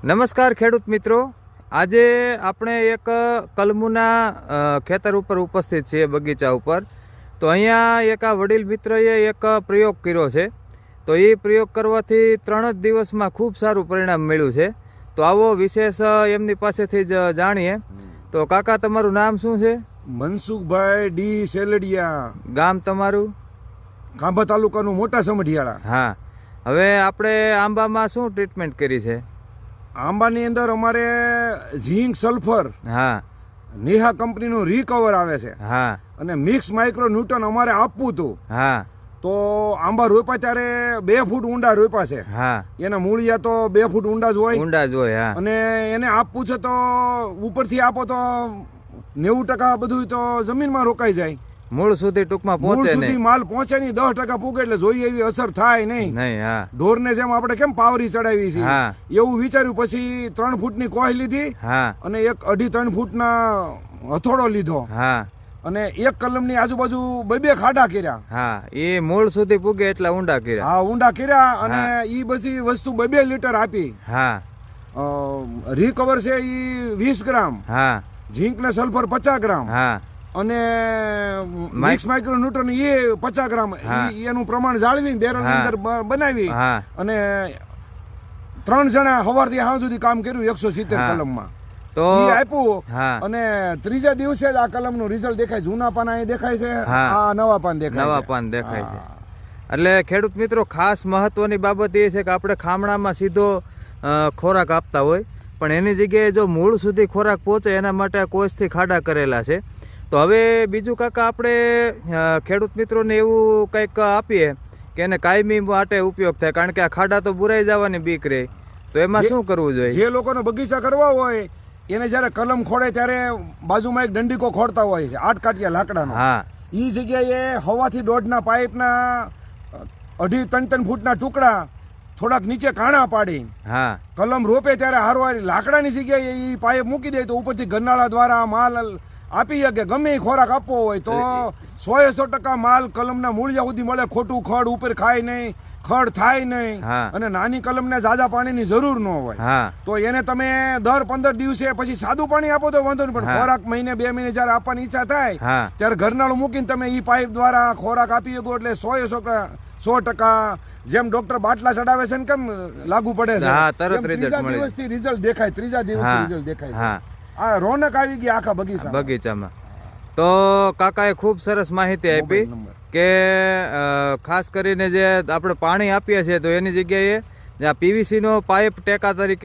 નમસ્કાર ખેડૂત મિત્રો, આજે આપણે એક કલમુના ખેતર ઉપર ઉપસ્થિત છીએ, બગીચા ઉપર. તો અહીંયા એક આ વડીલ મિત્રએ એક પ્રયોગ કર્યો છે. તો એ પ્રયોગ કરવાથી 3 જ દિવસમાં ખૂબ સારું પરિણામ મળ્યું છે. તો આવો વિશેષ એમની પાસેથી જ જાણીએ. તો કાકા, તમારું નામ શું છે? મનસુખભાઈ ડી સેલડિયા, ગામ તમારું? ખાંભા તાલુકાનું મોટા સમઢિયાળા. હા, હવે આપણે આંબામાં શું ટ્રીટમેન્ટ કરી છે? આંબાની અંદર અમારે ઝીંક સલ્ફર, હા, નેહા કંપનીનું રિકવર આવે છે, હા, અને મિક્સ માઇક્રો ન્યૂટન અમારે આપવું હતું. હા, તો આંબા રોપ્યા ત્યારે 2 ફૂટ ઊંડા રોપ્યા છે. હા, એના મૂળિયા તો 2 ફૂટ ઊંડા જ હોય, ઊંડા જ હોય. હા, અને એને આપવું છે તો ઉપરથી આપો તો 90% બધું તો જમીનમાં રોકાઈ જાય, મૂળ સુધી ટૂંકમાં મૂળ પહોંચે સુધી નહીં. માલ પહોંચે નહીં. 10% પૂગે એટલે જોઈએ એવી અસર થાય નહીં. નહીં. હા, ઢોરને જેમ આપણે કેમ પાવરી ચડાવી છે હા, એવું વિચાર્યું. પછી 3 ફૂટની કોય લીધી, હા, અને 1.5-3 ફૂટના હથોડો લીધો, હા, અને એક કલમની આજુબાજુ 2 ખાડા કર્યા. હા, એ મૂળ સુધી પૂગે એટલા ઊંડા કર્યા. હા, ઊંડા કર્યા, અને હા. ઈ બધી વસ્તુ 2 લીટર આપી. હા, રિકવર છે ઈ 20 ગ્રામ, હા, ઝીંક ને સલ્ફર 50 ગ્રામ, હા, અને મિક્સ માઇક્રો ન્યુટ્રન એ 50 ગ્રામ. હા. એનું પ્રમાણ જાળવી બેરલ ની હા. અંદર બનાવી, હા, અને 3 જણા સવારથી સાંજ સુધી કામ કર્યું 170 હા. કલમમાં. તો ઈ આપ્યું, હા, અને 3જા દિવસે જ આ કલમનું રિઝલ્ટ દેખાય. જૂના પાન અહીં દેખાય છે, હા. આ નવા પાન દેખાય નવા છે. પાન દેખાય છે. હા. એટલે ખેડૂત મિત્રો, ખાસ મહત્વની બાબત એ છે કે આપણે ખામણામાં સીધો ખોરાક આપતા હોય, પણ એની જગ્યાએ જો મૂળ સુધી ખોરાક પહોંચે એના માટે આ કોષથી ખાડા કરેલા છે. તો હવે બીજું કાકા, આપણે ખેડૂત મિત્રોને એવું કંઈક આપીએ કે એને કાયમી માટે ઉપયોગ થાય, કારણ કે આ ખાડા તો બુરાઈ જવાની બીક રહે. તો એમાં શું કરવું જોઈએ? જે લોકોને બગીચા કરવા હોય એને જ્યારે કલમ ખોડે ત્યારે બાજુમાં એક દંડીકો ખોડતા હોય છે, 8 કાટિયા લાકડાનો. હા, ઈ જગ્યાએ 1.5 થી 1.5 પાઇપના 2.5-3 ફૂટના ટુકડા થોડાક નીચે કાણા પાડી, હા, કલમ રોપે ત્યારે હારવારી લાકડાની જગ્યાએ ઈ પાઇપ મૂકી દે તો ઉપરથી ગરનાળા દ્વારા માલ આપી શકે. ગમે એ ખોરાક આપવો હોય તો 100% માલ કલમના મૂળિયા સુધી મળે. ખોટું ખડ ઉપર ખાય નહીં, ખડ થાય નહીં, હા. અને નાની કલમને ઝાઝા પાણીની જરૂર ન હોય. હા, તો એને તમે દર 15 દિવસે પછી સાદું પાણી આપો તો વાંધો નહીં, પણ હા. ખોરાક મહિને 2 મહિને જયારે આપવાની ઈચ્છા થાય હા, ત્યારે ઘરનાળું મૂકીને તમે ઈ પાઇપ દ્વારા ખોરાક આપી શકો. એટલે 100% જેમ ડોક્ટર બાટલા ચડાવે છે ને કેમ લાગુ પડે છે, હા, તરત એમ result 3જા મળે. દિવસથી રિઝલ્ટ દેખાય. 3જા દિવસથી હા, રિઝલ્ટ દેખાય. હા, આ રોનક આવી ગઈ આખા બગીચામાં. તો કાકાએ ખૂબ સરસ માહિતી આપી કે ખાસ કરીને જે આપણે પાણી આપીએ છીએ તો એની જગ્યાએ PVC નો પાઇપ ટેકા તરીકે